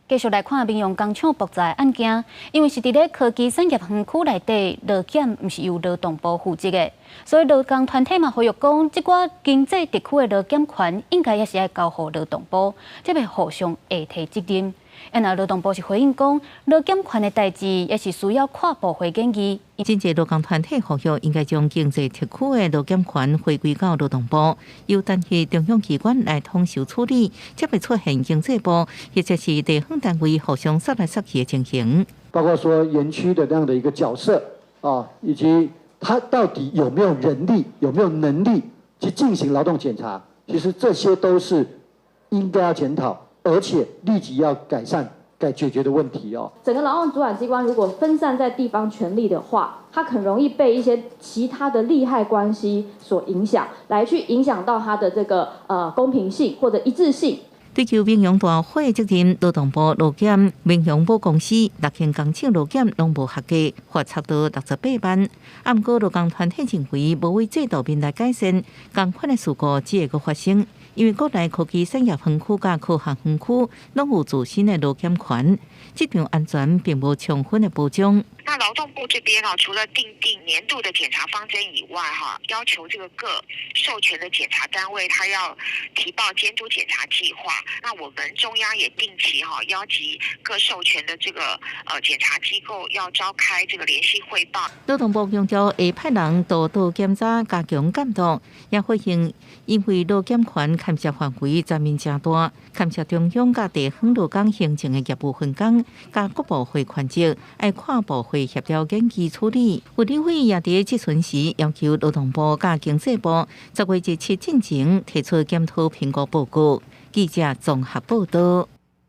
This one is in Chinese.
继续来看民用工厂爆炸案件，因为是伫咧科技产业园区内底，劳检毋是由劳动部负责的，所以劳工团体嘛呼吁讲，即寡经济地区的劳检权应该也是要交予劳动部，即要互相下提责任。然后劳动部是回应讲，劳检权的代志也是需要跨部会建议。真济劳工团体呼吁应该将经济特区的劳检权回归到劳动部，由单一中央机关来统筹处理，才袂出现经济部或者是地方单位互相杀来杀去的情形。包括说园区的那样的一个角色啊，以及他到底有没有人力、有没有能力去进行劳动检查，其实这些都是应该要检讨，而且立即要改善。该解决的问题哦。整个劳动主管机关如果分散在地方权力的话，它很容易被一些其他的利害关系所影响，来去影响到它的这个公平性或者一致性。追究民用大火的责任，劳动部劳检、民用保公司6件工厂劳检拢无合格，罚差到68万。不过劳工团体认为，无为制度面来改善，同款的事故只会阁发生。因为国内科技产业园区甲科学园区拢有自身的劳检权，这场安全并无充分的保障。那劳动部这边除了订年度的检查方针以外要求这个各授权的检查单位，他要提报监督检查计划。那我们中央也定期邀集各授权的这个检查机构要召开这个联席汇报。劳动部强调会派人督导检查，加强监督，也回应因为劳检权牵涉范围层面真大，牵涉中央甲地方劳工行政的业务分工，甲各部会权责，爱跨部会协调研究处理。委员会也伫即阵时要求劳动部甲经济部10月17进前提出检讨评估报告。记者综合报道。